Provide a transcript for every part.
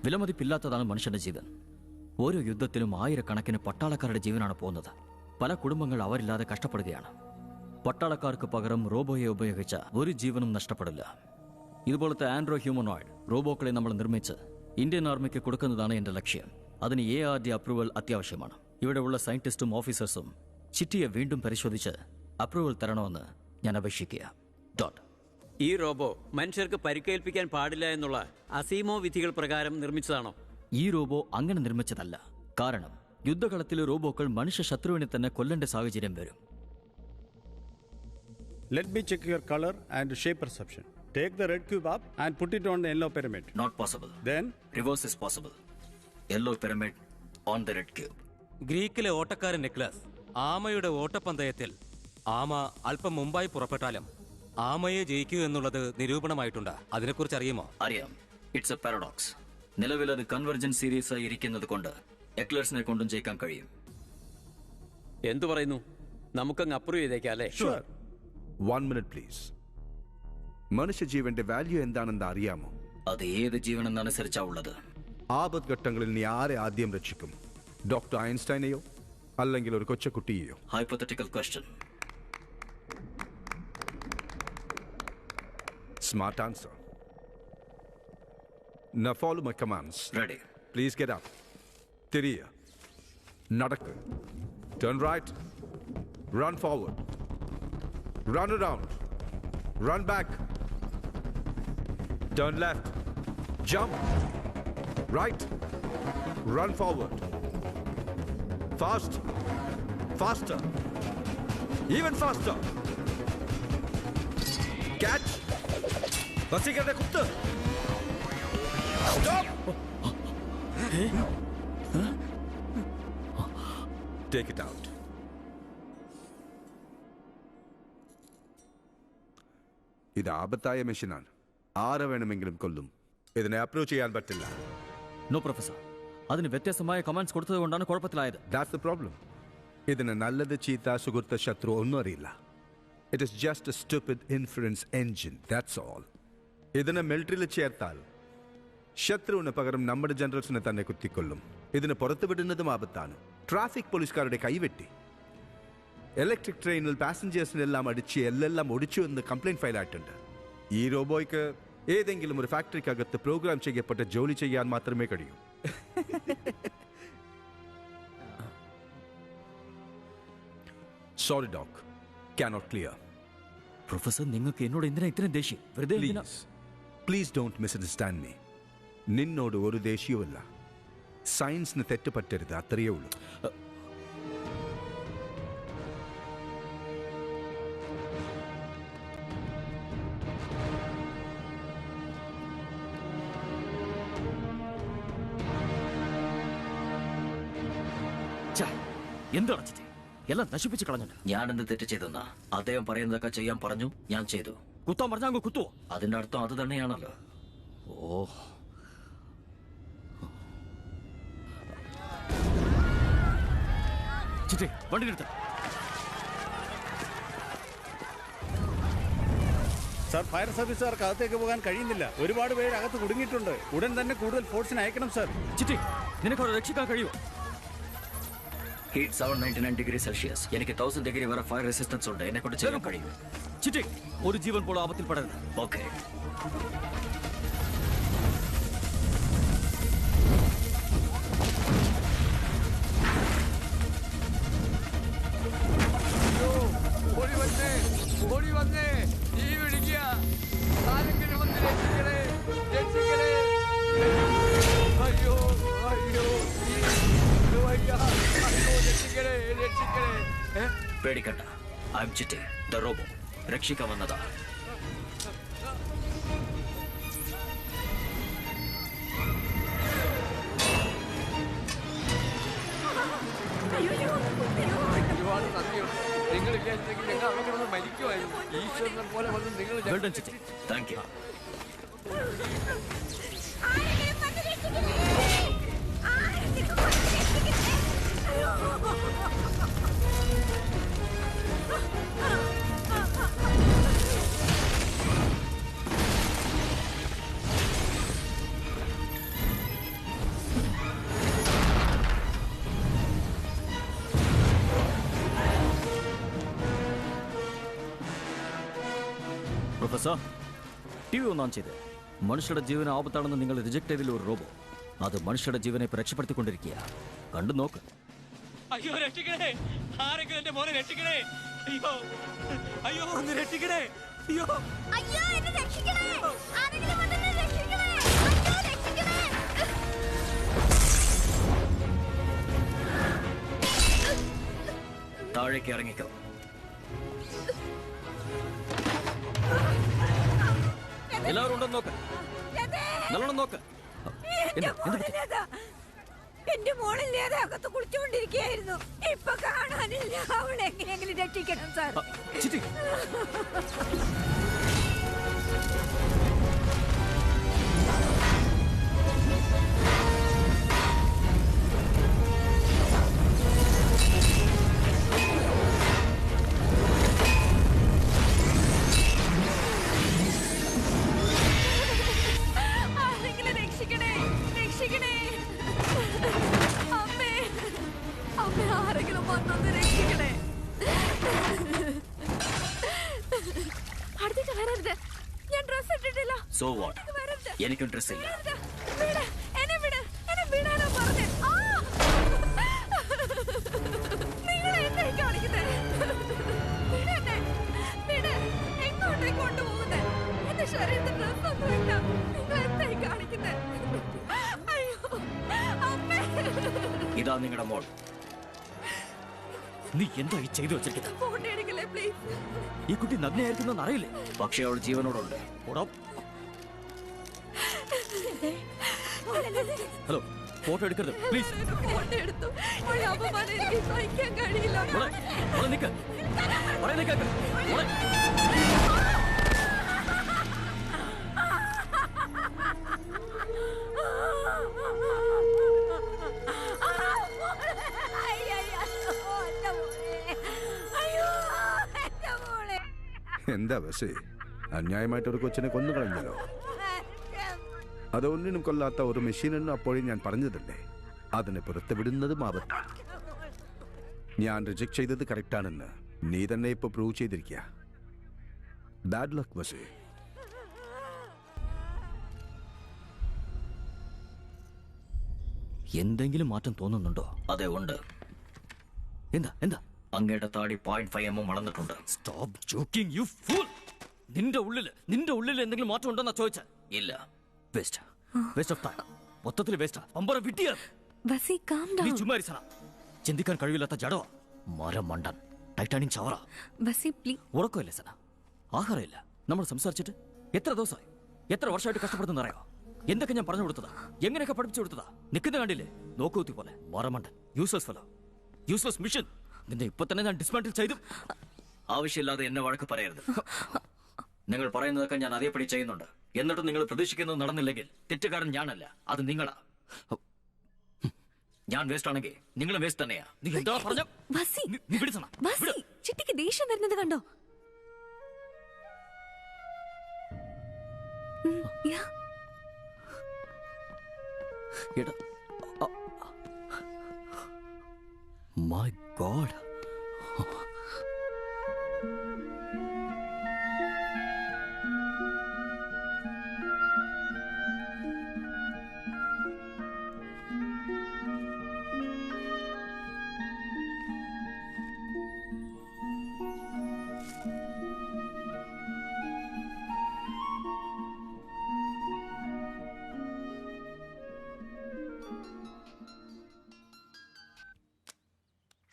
വിലമതിപ്പില്ലാത്തതാണ് മനുഷ്യന്റെ ജീവൻ. ഓരോ യുദ്ധത്തിലും ആയിരക്കണക്കിന് പട്ടാളക്കാരുടെ ജീവനാണ് പോകുന്നത്. പല കുടുംബങ്ങൾ അവരില്ലാതെ കഷ്ടപ്പെടുകയാണ്. പട്ടാളക്കാർക്ക് പകരം റോബോയെ ഉപയോഗിച്ച ഒരു ജീവനും നഷ്ടപ്പെടില്ല. ഇതുപോലത്തെ ആൻഡ്രോ ഹ്യൂമനോയിഡ് റോബോക്കളെ നമ്മൾ നിർമ്മിച്ച് ഇന്ത്യൻ ആർമിക്ക് കൊടുക്കുന്നതാണ് എന്റെ ലക്ഷ്യം. അതിന് ARD അപ്രൂവൽ അത്യാവശ്യമാണ്. ഇവിടെയുള്ള സയന്റിസ്റ്റും ഓഫീസേഴ്സും ചിറ്റിയെ വീണ്ടും പരിശോധിച്ച് അപ്രൂവൽ തരണമെന്ന് ഞാൻ അപേക്ഷിക്കുക. ഈ റോബോ മനുഷ്യർക്ക് പരിക്കേൽപ്പിക്കാൻ പാടില്ല എന്നുള്ള അസീമോ വിധികൾ പ്രകാരം നിർമ്മിച്ചതാണോ? ഈ റോബോ അങ്ങനെ നിർമ്മിച്ചതല്ല. കാരണം യുദ്ധകളത്തിലെ റോബോക്കൾ മനുഷ്യ ശത്രുവിനെ തന്നെ കൊല്ലേണ്ട സാഹചര്യം വരും. Let me check your color and shape perception. Take the red cube up and put it on the yellow pyramid. Not possible. Then reverse is possible. Yellow pyramid on the red cube. ഗ്രീക്കിലെ ഓട്ടക്കാരൻ നെക്ലസ് ആമയുടെ ഓട്ടപ്പന്തയത്തിൽ ആമ അല്പം മുമ്പായി പുറപ്പെട്ടാലും ആമയെ ജയിക്കൂ എന്നുള്ളത് നിരൂപണമായിട്ടുണ്ട്. അതിനെക്കുറിച്ച് അറിയുമോ? അറിയാം. It's A paradox. നിലവിൽ അത് കൺവെർജൻസ് സീരീസ് ആയി ഇരിക്കുന്നത് കൊണ്ട് എക്ലേഴ്സിനെ കൊണ്ടും ജയിക്കാൻ കഴിയും. എന്തു പറയുന്നു? നമുക്കങ്ങ് അപ്രൂവ് ചെയ്തേക്കാം അല്ലേ? sure. 1 minute please. മനുഷ്യജീവന്റെ വാല്യൂ എന്താണെന്ന് അറിയാമോ? അത് ഏത് ജീവനെന്നനുസരിച്ചാ ഉള്ളത്. ആപത് ഘട്ടങ്ങളിൽ നീ ആരെ ആദ്യം രക്ഷിക്കും? ഡോക്ടർ ഐൻസ്റ്റൈനെയോ അല്ലെങ്കിൽ ഒരു കൊച്ചുകുട്ടിയെയോ? Hypothetical question. Smart answer. Now follow my commands. Ready. Please get up. തിരിയ. നടക്ക്. Turn right. Run forward. Run around. Run back. Turn left. Jump. Right. Run forward. Fast. Faster. Even faster. Catch. വസീകരനെ കുത്ത്. Stop. Take it out. ഇത് ആപത്തായ മെഷീനാണ്. ആരെ വേണമെങ്കിലും കൊല്ലും. ഇതിനെ approach ചെയ്യാൻ പറ്റില്ല. നോ പ്രൊഫസർ, അതിന് വ്യത്യസ്തമായ കമാൻഡ്സ് കൊടുത്തത് കൊണ്ടാണ് കുഴപ്പത്തിലായത്. That's the problem. ഇതിന് നല്ലത് ചീത്ത സുഹൃത്ത് ശത്രു ഒന്നും അറിയില്ല. It is just a stupid inference engine. That's all. ഇതിനെ മിലിറ്ററിയിൽ ചേർത്താൽ ശത്രുവിന് പകരം നമ്മുടെ ജനറൽസിനെ തന്നെ കുത്തിക്കൊള്ളും. ഇതിന് പുറത്തുവിടുന്നതും ആപത്താണ്. ട്രാഫിക് പോലീസുകാരുടെ കൈവെട്ടി. ഇലക്ട്രിക് ട്രെയിനിൽ പാസഞ്ചേഴ്സിനെല്ലാം അടിച്ച് എല്ലാം ഒടിച്ചു എന്ന് കംപ്ലൈന്റ് ഫയലായിട്ടുണ്ട്. ഈ റോബോയ്ക്ക് ഏതെങ്കിലും ഒരു ഫാക്ടറിക്കകത്ത് പ്രോഗ്രാം ചെയ്യപ്പെട്ട ജോലി ചെയ്യാൻ മാത്രമേ കഴിയൂ. സോറി ഡോക്, cannot clear. പ്രൊഫസർ, നിങ്ങൾക്ക് എന്നോട് എന്തിനാ ഇത്രയും ദേഷ്യം? വെറുതെ പ്ലീസ് ഡോണ്ട് മിസ്അണ്ടർസ്റ്റാൻഡ് മീ. നിന്നോട് ഒരു ദേഷ്യവുമില്ല. സയൻസിന് തെറ്റ് പറ്റരുത്, അത്രയേ ഉള്ളൂ. എന്ത് എല്ലാം നശിപ്പിച്ച് കളഞ്ഞു. ഞാൻ എന്ത് തെറ്റ് ചെയ്തെന്നാ? അദ്ദേഹം പറയുന്നതൊക്കെ ചെയ്യാൻ പറഞ്ഞു, ഞാൻ ചെയ്തു. കുത്താൻ പറഞ്ഞാൽ അങ്ങ് കുത്തുവോ? അതിന്റെ അർത്ഥം അത് തന്നെയാണല്ലോ. ഓ, ചിറ്റേ, വണ്ടി നിർത്ത. സർ, ഫയർ സർവീസുകാർക്ക് അകത്തേക്ക് പോകാൻ കഴിയുന്നില്ല. ഒരുപാട് പേര് അകത്ത് കുടുങ്ങിയിട്ടുണ്ട്. ഉടൻ തന്നെ കൂടുതൽ ഫോഴ്സിനെ അയക്കണം സർ. ചിറ്റേ, നിനക്ക് രക്ഷിക്കാൻ കഴിയുമോ? Heat 799 degree Celsius. എനിക്ക് 1000 ഡിഗ്രി വരെ ഫയർ റെസിസ്റ്റൻസ് ഉണ്ട്. എന്നെ കൊണ്ട് ചെയ്യാൻ കഴിയും. ചിറ്റി, ഒരു ജീവൻ പോലും ആപത്തിൽപ്പെടരുത്. ഓക്കെ. ഓടി വന്നേ, തീ പിടിക്കുക. ആരെങ്കിലും വന്ന് രക്ഷിക്കണേ, രക്ഷിക്കണേ. അയ്യോ അയ്യോ, പേടിക്കണ്ട, I am Chitti, the robo. രക്ഷിക്കാൻ വന്നതാ. ഒരുപാട് നന്ദിയുണ്ട്. നിങ്ങളില്ലെങ്കിൽ ഞങ്ങൾ അവിടെ കിടന്ന് മരിക്കുമായിരുന്നു. ഈശ്വരനെ പോലെ വന്ന് നിങ്ങൾ. Thank you. Professor, T V ഒന്നാം ചെയ്ത് മനുഷ്യരുടെ ജീവന് ആപത്താണെന്ന് നിങ്ങൾ റിജക്ട് ചെയ്തില്ല ഒരു റോബോ. അത് മനുഷ്യരുടെ ജീവനെ ഇപ്പൊ രക്ഷപ്പെടുത്തിക്കൊണ്ടിരിക്കുക. കണ്ടു നോക്ക്. അയ്യോ രക്ഷിക്കണേ, ആരെങ്കിലും എന്റെ മോനെ രക്ഷിക്കണേ. അയ്യോ അയ്യോ ഒന്ന് രക്ഷിക്കണേ. അയ്യോ അയ്യോ എന്നെ രക്ഷിക്കണേ, ആരെങ്കിലും വന്ന് എന്നെ രക്ഷിക്കണേ, അയ്യോ രക്ഷിക്കണേ. താഴേക്ക് ഇറങ്ങിക്കോ. എല്ലാവരും ഉണ്ടെന്ന് നോക്ക്, നല്ലോണം നോക്ക്. എന്റെ മോളിൽ അകത്ത് കുളിച്ചുകൊണ്ടിരിക്കുകയായിരുന്നു. ഇപ്പൊ കാണാനില്ല. അവൾ എങ്ങനെയെങ്കിലും രക്ഷിക്കണം സാർ. ആരെങ്കിലും രക്ഷിക്കണേ, രക്ഷിക്കണേ. അമ്മേ, അമ്മേ, ആരെങ്കിലും വന്നൊന്ന് രക്ഷിക്കണേ. അടുത്തേക്ക് വരരുത്, ഞാൻ ഡ്രസ് ഇട്ടിട്ടില്ല. സോ വാട്ട്, എനിക്കും ഡ്രസ് ഇല്ല. വിട്, എന്നെ വിട്, എന്നെ വിടാനാ പറഞ്ഞേ. നിങ്ങൾ എന്തായി കാണിക്കുന്നത്? വിട് എന്നെ, വിട്. എങ്ങോട്ടേക്ക് കൊണ്ടുപോകുന്നത്? എന്റെ ശരീരത്തിൽ ഡ്രസ് ഒന്നുമില്ല. നിങ്ങൾ എന്തായി കാണിക്കുന്നത്? അയ്യോ അമ്മേ. ഇതാ നിങ്ങളുടെ മോൾ. നീ എന്താ ഈ ചെയ്തു വെച്ചിരിക്കുന്നത്? ഫോട്ടോ എടുക്കല്ലേ പ്ലീസ്. ഈ കുട്ടി നഗ്നയായിരിക്കുന്നെന്ന് അറിയില്ലേ? പക്ഷെ അവൾ ജീവനോടുണ്ട്. ഹലോ, ഫോട്ടോ എടുക്കരുത് പ്ലീസ്. ഫോട്ടോ എടുത്തു. ഒരു അപമാനം എനിക്ക് സഹിക്കാൻ കഴിയില്ല. നിക്ക്, നിക്ക്. എന്താ ബസ്, അന്യായമായിട്ട് ഒരു കൊച്ചിനെ കൊന്നു കളഞ്ഞല്ലോ. അതൊന്നിനും കൊല്ലാത്ത ഒരു മെഷീനെന്ന് അപ്പോഴും ഞാൻ പറഞ്ഞതല്ലേ. അതിനെ പുറത്ത് വിടുന്നതും ആപത്താണ്. ഞാൻ റിജക്ട് ചെയ്തത് കറക്റ്റാണെന്ന് നീ തന്നെ ഇപ്പൊ പ്രൂവ് ചെയ്തിരിക്കുക. Bad luck bus. എന്തെങ്കിലും മാറ്റം തോന്നുന്നുണ്ടോ? അതെ ഉണ്ട്. എന്താ എന്താ? അങ്ങയുടെ താടി 0.5 mm വളർന്നിട്ടുണ്ട്. Stop joking you fool. നിന്റെ ഉള്ളിൽ എന്തെങ്കിലും മാറ്റം ഉണ്ടോന്നാ ചോദിച്ച? ഇല്ല. Waste of time. മൊത്തത്തിൽ വേസ്റ്റ്. പമ്പറ വിട്ടിയ. നീ ചുമ്മാ ഇരിസണ. ചിന്തിക്കാൻ കഴിവില്ലാത്ത ജഡോ. മരം മണ്ടൻ. ടൈറ്റാനിയം ചവറ. ഉറക്കമില്ല സന, ആഹാരമില്ല. നമ്മൾ സംസാരിച്ചിട്ട് എത്ര ദിവസമായി, എത്ര വർഷമായിട്ട് കഷ്ടപ്പെടുന്ന അറിയോ? എന്തൊക്കെ ഞാൻ പറഞ്ഞു കൊടുത്തതാ, എങ്ങനെയൊക്കെ പഠിപ്പിച്ചു കൊടുത്തതാ. നിൽക്കുന്ന കണ്ടില്ലേ, നോക്കൂത്തി പോലെ. മരമണ്ടൻ, യൂസ്ലെസ് ഫെലോ, യൂസ്ലെസ് മിഷൻ. നിന്നെ ഇപ്പൊ തന്നെ ഞാൻ ഡിസ്മാന്റിൽ ചെയ്തു. ആവശ്യമില്ലാതെ എന്നെ വഴക്ക് പറയരുത്. നിങ്ങൾ പറയുന്നതൊക്കെ ഞാൻ അതേപടി ചെയ്യുന്നുണ്ട്. എന്നിട്ടും നിങ്ങൾ പ്രതീക്ഷിക്കുന്നത് നടന്നില്ലെങ്കിൽ തെറ്റുകാരൻ ഞാനല്ല, അത് നിങ്ങളാ. ഞാൻ വേസ്റ്റ് ആണെങ്കിൽ നിങ്ങളും വേസ്റ്റ് തന്നെയാ. നീ എന്താ പറഞ്ഞ? ചിട്ടിക്ക് ദേഷ്യം വരുന്നത് കണ്ടോ? My God.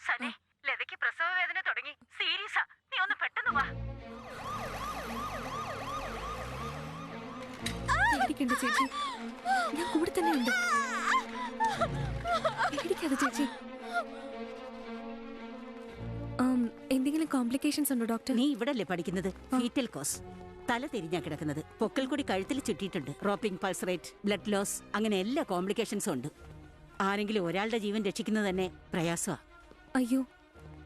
സനെ, ലതയ്ക്ക് പ്രസവ വേദന തുടങ്ങി. സീരിയസാ, നീ ഒന്ന് പെട്ടെന്ന് വാ. പേടിക്കണ്ട ചേച്ചി, ഞാൻ കൂടെ തന്നെ ഉണ്ട്. പേടിക്കാതെ ചേച്ചി. എന്തെങ്കിലും കോംപ്ലിക്കേഷൻസ് ഉണ്ടോ ഡോക്ടർ? നീ ഇവിടല്ലേ പഠിക്കുന്നത്? Foetal cause. തല തിരിഞ്ഞാ കിടക്കുന്നത്. പൊക്കൽ കൂടി കഴുത്തിൽ ചുറ്റിയിട്ടുണ്ട്. Roping, pulse rate, blood loss, അങ്ങനെ എല്ലാ കോംപ്ലിക്കേഷൻസും ഉണ്ട്. ആരെങ്കിലും ഒരാളുടെ ജീവൻ രക്ഷിക്കുന്നത് തന്നെ പ്രയാസമാ. അയ്യോ,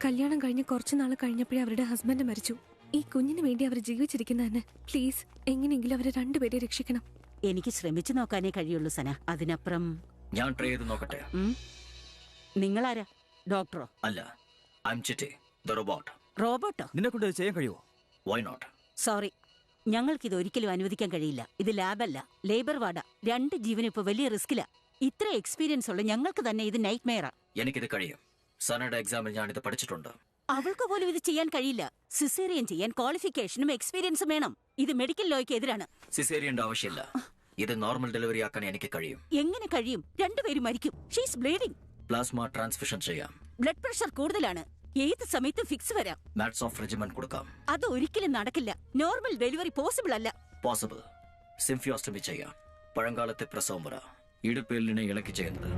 കല്യാണം കഴിഞ്ഞ് കുറച്ചു നാൾ കഴിഞ്ഞപ്പോഴേ അവരുടെ ഹസ്ബൻഡ് മരിച്ചു. ഈ കുഞ്ഞിന് വേണ്ടി അവർ ജീവിച്ചിരിക്കുന്നതന്നെ. പ്ലീസ്, എങ്ങനെയെങ്കിലും അവരെ രണ്ടുപേരെ രക്ഷിക്കണം. എനിക്ക് ശ്രമിച്ചു നോക്കാനേ കഴിയുള്ളൂ സന. അതിനപ്പുറം ഞാൻ ട്രൈ ചെയ്ത് നോക്കട്ടെ. നിങ്ങളാരാ? ഡോക്ടറോ? അല്ല, I am Chitti, the robot. റോബോട്ടോ? നിന്നെ കൊണ്ട് ചെയ്യാൻ കഴിയുമോ? Why not? സോറി, ഞങ്ങൾക്കിത് ഒരിക്കലും അനുവദിക്കാൻ കഴിയില്ല. ഇത് ലാബല്ല, ലേബർ വാർഡാ. 2 ജീവനും ഇപ്പൊ വലിയ റിസ്കിലാ. ഇത്ര എക്സ്പീരിയൻസ് ഉള്ള ഞങ്ങൾക്ക് തന്നെ ഇത് നൈറ്റ് മെയറാ. എനിക്കിത് കഴിയും. സനയുടെ എക്സാമിൽ ഞാനിത് പഠിച്ചിട്ടുണ്ട്. അവൾക്ക് പോലും ഇത് ചെയ്യാൻ കഴിയില്ല. സിസേറിയൻ ചെയ്യാൻ ക്വാളിഫിക്കേഷനും എക്സ്പീരിയൻസും വേണം. ഇത് മെഡിക്കൽ ലോയ്ക്ക് എതിരാണ്. സിസേറിയന്റെ ആവശ്യമില്ല. ഇത് നോർമൽ ഡെലിവറി ആക്കാൻ എനിക്ക് കഴിയും. എങ്ങനെ കഴിയും? 2 പേരും മരിക്കും. She's bleeding. പ്ലാസ്മ ട്രാൻസ്ഫ്യൂഷൻ ചെയ്യാം. ബ്ലഡ് പ്രഷർ കൂടുതലാണ്. ഏത് സമയത്തും ഫിക്സ് വരാം. മാറ്റ്സ് ഓഫ് റെജിമെന്റ് കൊടുക്കാം. അത് ഒരിക്കലും നടക്കില്ല. നോർമൽ ഡെലിവറി പോസിബിൾ അല്ല. പോസിബിൾ. സിംഫിയോസ്റ്റമി ചെയ്യാം. പഴങ്കാലത്തെ പ്രസവം വര ഇടുപ്പേലിനെ ഇളക്കി ചെയ്യുന്നത്.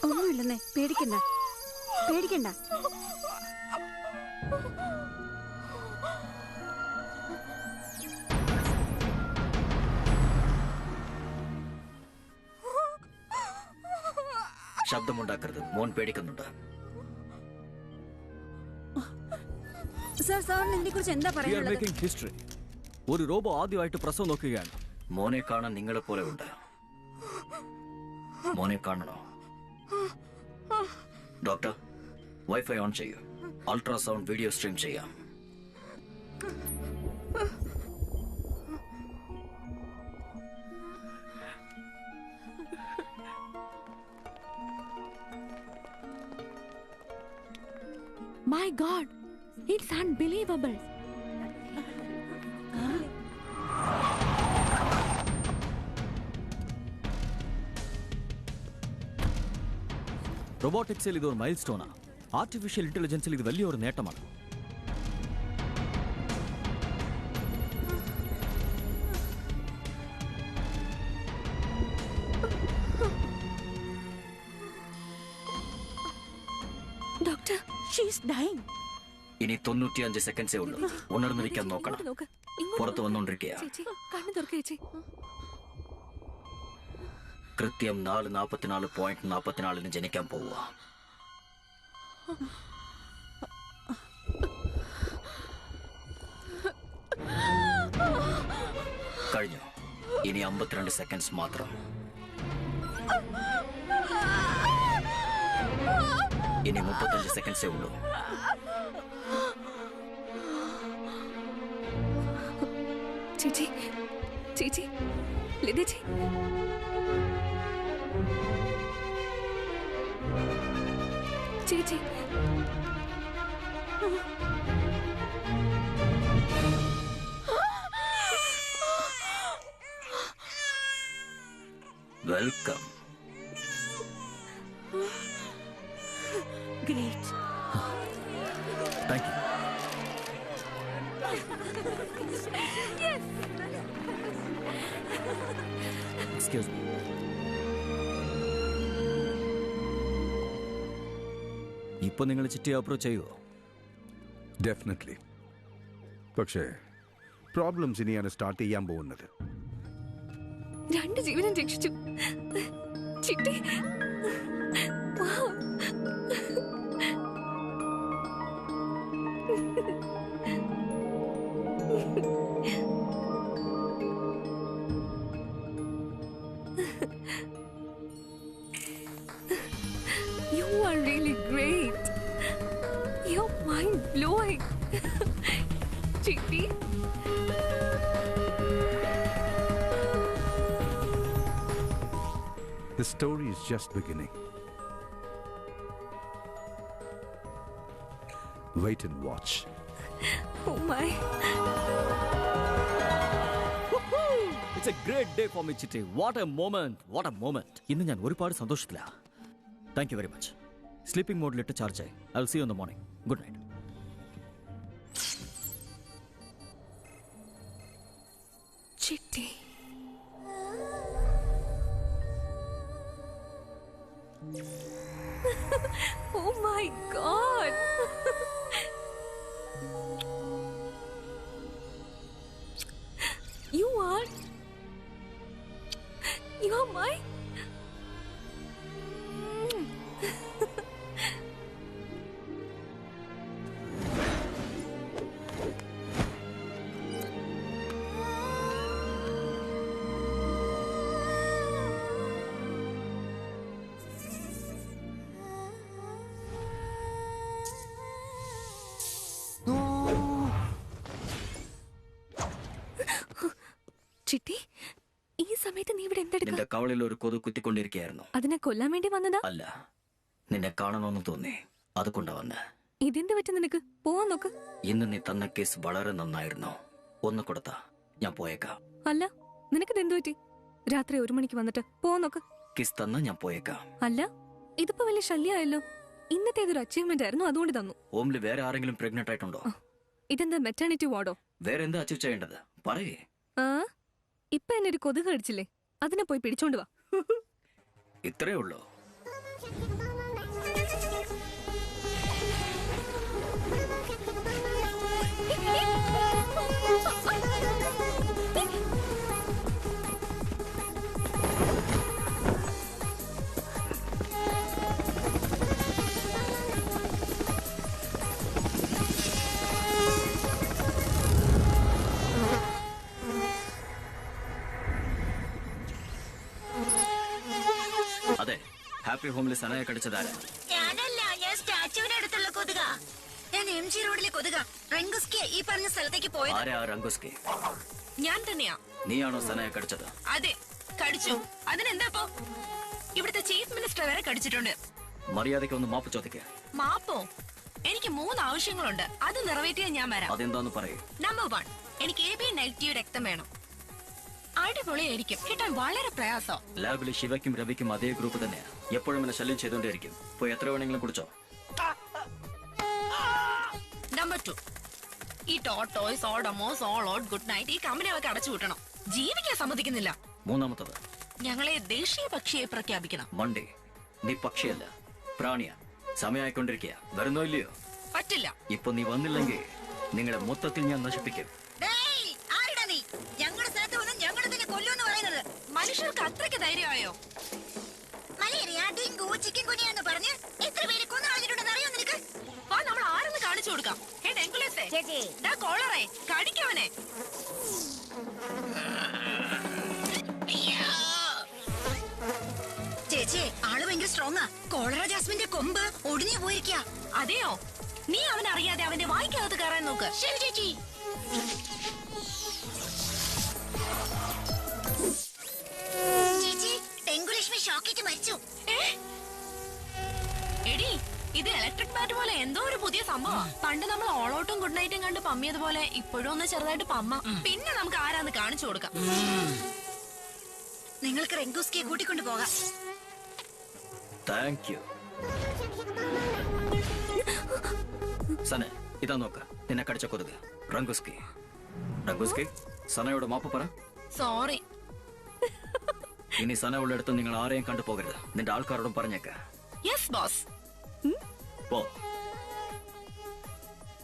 ഒന്നുമില്ലെന്നേ, പേടിക്കണ്ട പേടിക്കണ്ട. ശബ്ദമുണ്ടാക്കരുത്. മോൻ പേടിക്കുന്നുണ്ട്. സർ, സാറിന് ഇതിനെ കുറിച്ച് എന്താ പറയാനുള്ളത്? ഹിസ്റ്ററി. ഒരു റോബോ ആദ്യമായിട്ട് പ്രസവം നോക്കുകയാണ്. മോനെ കാണാൻ നിങ്ങളെ പോലെ ഉണ്ട്. മോനെ കാണണോ? ഡോക്ടർ, വൈഫൈ ഓൺ ചെയ്യൂ. അൾട്രാസൗണ്ട് വീഡിയോ സ്ട്രീം ചെയ്യാം. My God, it's unbelievable. റോബോട്ടിക്സിൽ ഇതൊരു മൈൽ സ്റ്റോണാണ്. ആർട്ടിഫിഷ്യൽ ഇന്റലിജൻസിൽ ഇത് വലിയൊരു നേട്ടമാണ്. Doctor, she is dying. ഇനി 95 സെക്കൻഡ്സേ ഉള്ളൂ. ഉണർന്നിരിക്കാൻ നോക്കണം. പുറത്ത് വന്നുകൊണ്ടിരിക്കുക. കണ്ണു തുറക്ക് ചേച്ചി. കൃത്യം 4:44.44 ജനിക്കാൻ പോവുക. കഴിഞ്ഞു. ഇനി 52 സെക്കൻഡ്സ് മാത്രം. ഇനി 35 സെക്കൻഡ്സേ ഉള്ളൂ. ചേച്ചി, ചേച്ചി, ലിതേച്ചി. ചേച്ചി, welcome. Great. Thank you. Excuse me. ഇപ്പൊ നിങ്ങൾ ചിട്ടി അപ്രോച്ച് ചെയ്യുമോ? ഡെഫിനറ്റ്ലി. പക്ഷേ പ്രോബ്ലംസ് ഇനിയാണ് സ്റ്റാർട്ട് ചെയ്യാൻ പോകുന്നത്. 2 ജീവനും രക്ഷിച്ചു. ചിട്ടി. Wow. You are really great. You're mind-blowing. Chitti. The story is just beginning. Wait and watch. Oh my. It's a great day for me, Chitti. What a moment. What a moment. ഇന്ന് ഞാൻ ഒരുപാട് സന്തോഷത്തിലാണ്. Thank you very much. Sleeping മോഡിലിട്ട് charge ആയി. I will see you in the morning. Good night. Chitti. Oh my God. You are my. ഇവിടെ എന്തെടുക്ക? നിന്റെ കവളിൽ ഒരു കൊതു കുത്തിക്കൊണ്ടിരിക്കുകയായിരുന്നു. അതിനെ കൊല്ലാൻ വേണ്ടി വന്നതാ? അല്ല, നിന്നെ കാണണമെന്ന് തോന്നി, അതുകൊണ്ടാ വന്ന്. ഇതെന്ത് പറ്റി നിനക്ക്? പോവാൻ നോക്ക്. ഇന്ന് നീ തന്ന കേസ് വളരെ നന്നായിരുന്നു. ഒന്ന് കൊടുത്താ ഞാൻ പോയേക്കാം. അല്ല, നിനക്കിത് എന്ത് പറ്റി? രാത്രി 1 മണിക്ക് വന്നിട്ട് പോവാൻ നോക്ക്. കിസ് തന്നാ ഞാൻ പോയേക്കാം. അല്ല, ഇതിപ്പോ വലിയ ശല്യമായല്ലോ. ഇന്നത്തേതൊരു അച്ചീവ്മെന്റ് ആയിരുന്നു, അതുകൊണ്ട് തന്നു. ഹോമില് വേറെ ആരെങ്കിലും പ്രഗ്നന്റ് ആയിട്ടുണ്ടോ? ഇതെന്താ മെറ്റേണിറ്റി വാർഡോ? വേറെ എന്താ അച്ചീവ് ചെയ്യേണ്ടത് പറയേ. ആ, ഇപ്പൊ എന്നെ ഒരു കൊതുക് കടിച്ചില്ലേ, അതിനെ പോയി പിടിച്ചോണ്ട് വാ. ഇത്രേ ഉള്ളൂ. അതെ, ഹാപ്പി ഹോമിൽ സനയെ കടിച്ചതാരാ? ഞാനല്ല, ഞാൻ സ്റ്റാച്ചുവിന്റെ അടുത്തുള്ള കൊതുക. ഞാൻ MG റോഡിലെ കൊതുക. റംഗുസ്കി ഈ പറഞ്ഞ സ്ഥലത്തേക്ക് പോയത്. ആരാ റംഗുസ്കി? ഞാൻ തന്നെയാ. നീയാണോ സനയെ കടിച്ചത്? അതെ, കടിച്ചു. അതിനെന്താപ്പോ? ഇവിടുത്തെ ചീഫ് മിനിസ്റ്റർ വരെ കടിച്ചിട്ടുണ്ട്. മര്യാദയ്ക്ക് ഒന്ന് മാപ്പ് ചോദിക്കുക. മാപ്പോ? എനിക്ക് 3 ആവശ്യങ്ങളുണ്ട്, അത് നിറവേറ്റിയാൽ ഞാൻ വരാം. അതെന്താന്ന് പറയൂ. നമ്പർ 1, എനിക്ക് AB നെഗറ്റീവ് രക്തം വേണം. അടിപൊളിയായിരിക്കും, കിട്ടാൻ വളരെ പ്രയാസം. ലാബില് ശിവയ്ക്കും രവിക്കും അതേ ഗ്രൂപ്പ് തന്നെയാ. എപ്പോഴും എന്നെ ശല്യം ചെയ്തോണ്ടിരിക്കും. പോയി എത്ര വേണമെങ്കിലും കുടിച്ചോ. നമ്പർ 2, ഈ Tortoise, Odomos, All Out, Good Night ഈ കമ്പനി അവർക്ക് അടച്ചു വിട്ടണം. ജീവിക്കാൻ സമ്മതിക്കുന്നില്ല. മൂന്നാമത്തത്, ഞങ്ങളെ ദേശീയ പക്ഷിയെ പ്രഖ്യാപിക്കണം. മണ്ടേ, നീ പക്ഷിയല്ല, പ്രാണിയാ. സമയമായിക്കൊണ്ടിരിക്കുക. വരുന്നോ ഇല്ലയോ? പറ്റില്ല. ഇപ്പൊ നീ വന്നില്ലെങ്കിൽ നിങ്ങളെ മൊത്തത്തിൽ ഞാൻ നശിപ്പിക്കും. ഞങ്ങളുടെ സ്ഥലത്ത് വന്ന് ഞങ്ങൾ തന്നെ കൊല്ലുമെന്ന് പറയുന്നത് മനുഷ്യർക്ക് അത്രയ്ക്ക് ധൈര്യമായോ? മലേറിയ, ഡെങ്കു, ചിക്കൻ കുനിയാന്ന് പറഞ്ഞ് എത്ര പേര് കൊന്നു കളഞ്ഞിട്ടുണ്ടെന്ന് അറിയോ നിനക്ക്? വാ, നമ്മൾ ആരെന്ന് കാണിച്ചു കൊടുക്കാം. കോളറേ, കടിക്കവനെ. ചേച്ചി, ആള് ഭയങ്കര സ്ട്രോങ്ങാ. കോളറ ജാസ്മിന്റെ കൊമ്പ് ഒടിഞ്ഞു പോയിരിക്കാ. അതെയോ? നീ അവനറിയാതെ അവന്റെ വായിക്കകത്ത് കയറാൻ നോക്ക്. ശരി ചേച്ചി. ചേച്ചി, ടെങ്കുലക്ഷ്മി ഷോക്കേറ്റ് മരിച്ചു. എടി, ഇത് ഇലക്ട്രിക് ബാറ്റ് പോലെ എന്തോ ഒരു പുതിയ സംഭവം. പണ്ട് നമ്മൾ ഓൾ ഔട്ടും ഗുഡ് നൈറ്റും കണ്ട് പമ്മിയതുപോലെ ഇപ്പോഴും ഒന്ന് ചെറുതായിട്ട് പമ്മ. പിന്നെ നമുക്ക് ആരാന്ന് കാണിച്ചു കൊടുക്കാം. നിങ്ങൾക്ക് റെങ്കുസ്കിയെ കൂട്ടിക്കൊണ്ടു പോകാം. Thank you. സന, ഇതാ നോക്ക, നിന്നെ കടിച്ച കൊതുക് റംഗുസ്കി. റംഗുസ്കി, സനയോട് മാപ്പ് പറ. സോറി. ഇനി സന ഉള്ളെടുത്ത് നിങ്ങൾ ആരെയും കണ്ടു പോകരുത്. നിന്റെ ആൾക്കാരോടും പറഞ്ഞേക്ക. Yes boss. പോ.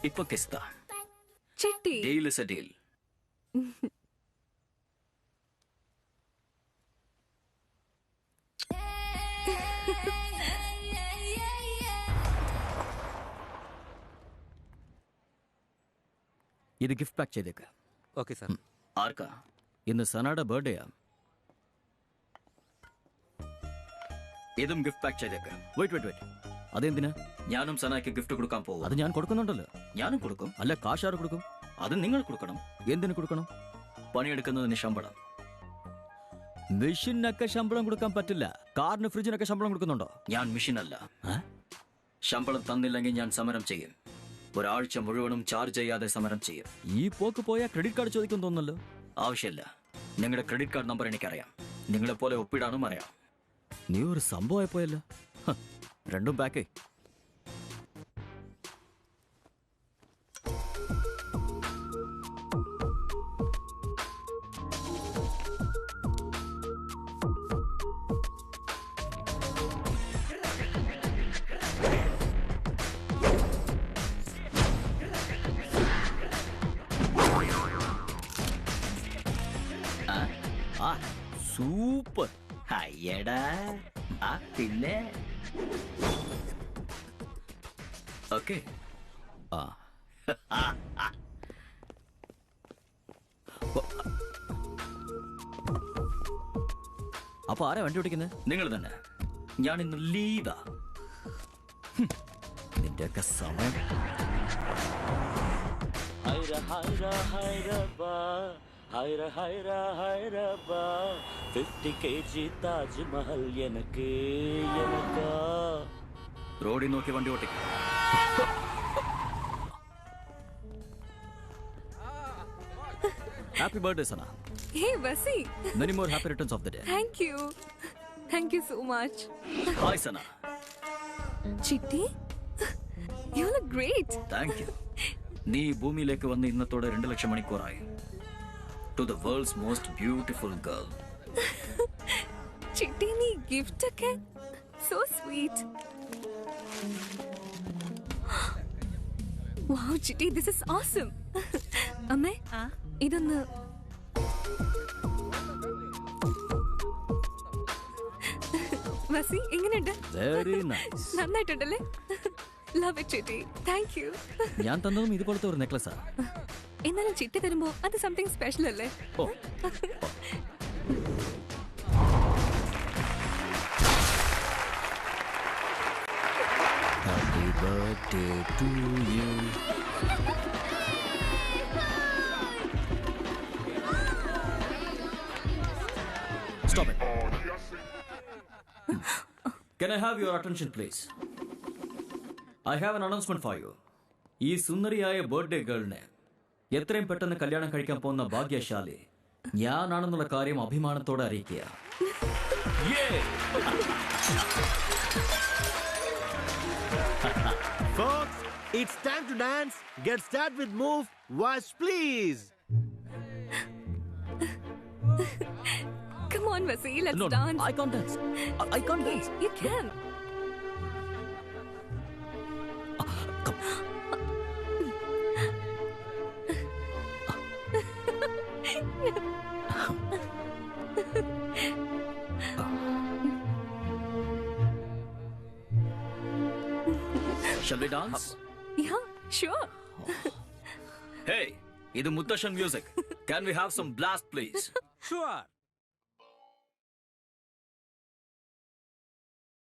ഇപ്പൊ കിസ്ത. ചിട്ടി. Deal is A deal. ഇത് ഗിഫ്റ്റ് പാക്ക് ചെയ്തേക്ക്. Okay sir. ആർക്കാ? ഇന്ന് സനയുടെ ബർത്ത്ഡേയാ. ഇതും ഗിഫ്റ്റ് പാക്ക് ചെയ്തേക്ക്. വെയിറ്റ്. അതെന്തിനാ? ഞാനും സനയ്ക്ക് ഗിഫ്റ്റ് കൊടുക്കാൻ പോകും. അത് ഞാൻ കൊടുക്കുന്നുണ്ടല്ലോ. ഞാനും കൊടുക്കും. അല്ല, കാശാറ് കൊടുക്കും. അത് നിങ്ങൾ കൊടുക്കണം. എന്തിനു കൊടുക്കണം? പണിയെടുക്കുന്നതിന് ശമ്പളം. മെഷീനൊക്കെ ശമ്പളം കൊടുക്കാൻ പറ്റില്ല. കാറിന് ഫ്രിഡ്ജിനൊക്കെ ശമ്പളം കൊടുക്കുന്നുണ്ടോ? ഞാൻ മെഷീനല്ല. ശമ്പളം തന്നില്ലെങ്കിൽ ഞാൻ സമരം ചെയ്യും. ഒരാഴ്ച മുഴുവനും ചാർജ് ചെയ്യാതെ സമരം ചെയ്യും. ഈ പോക്ക് പോയാൽ ക്രെഡിറ്റ് കാർഡ് ചോദിക്കും തോന്നുന്നല്ലോ. ആവശ്യമില്ല. നിങ്ങളുടെ ക്രെഡിറ്റ് കാർഡ് നമ്പർ എനിക്കറിയാം. നിങ്ങളെപ്പോലെ ഒപ്പിടാനും അറിയാം. നീ ഒരു സംഭവമായി പോയല്ലോ. രണ്ടും പാക്കേ. സൂപ്പർ. അയ്യടാ. പിന്നെ ഓക്കെ. അപ്പൊ ആരാ വണ്ടി ഓടിക്കുന്നത്? നിങ്ങൾ തന്നെ. ഞാൻ ഇന്ന് ലീവാ. നിന്റെയൊക്കെ സമയം. ஹைர ஹைர ஹைரபா 50 kg താജ്മഹൽ எனக்கு எனக்கா. റോഡിൽ നോക്കി വണ്ടി ഓട്ടിക്കും. Happy birthday Sana. Hey, Vasi. Many more happy returns of the day. Thank you. Thank you so much. Hi Sana. Chitti, you look great. Thank you. നീ ഭൂമിയിലേക്ക് വന്ന് ഇന്നത്തോടെ 2 ലക്ഷം മണിക്കൂറായി. To the world's most beautiful girl. Chitti, nee gift ഒക്കെ so sweet. Wow, Chitti, this is awesome. അമ്മേ, ഇതൊന്ന് വസി എങ്ങനെയുണ്ട്? Very nice. നന്നായിട്ടുണ്ടല്ലേ? Love it, Chitti. Thank you. ഞാൻ തന്നതും ഇതുപോലത്തെ ഒരു നെക്ലസാ. എന്നാലും ചിട്ടി തരുമ്പോ അത് സംതിങ് സ്പെഷ്യൽ അല്ലേ? ഓ. Happy birthday to you. Stop it. Can I have your attention, please? I have an announcement for you. ഈ സുന്ദരിയായ ബർത്ത്ഡേ ഗേളിനെ എത്രയും പെട്ടെന്ന് കല്യാണം കഴിക്കാൻ പോകുന്ന ഭാഗ്യശാലി ഞാനാണെന്നുള്ള കാര്യം അഭിമാനത്തോടെ അറിയിക്കുക. Folks, it's time to dance. Get started with move. Watch, please. Come on, Vasi, let's No, dance. I can't dance. I can't dance. You can. Shall we dance? Yeah, sure. Hey, idu Muttasham music. Can we have some blast, please? Sure.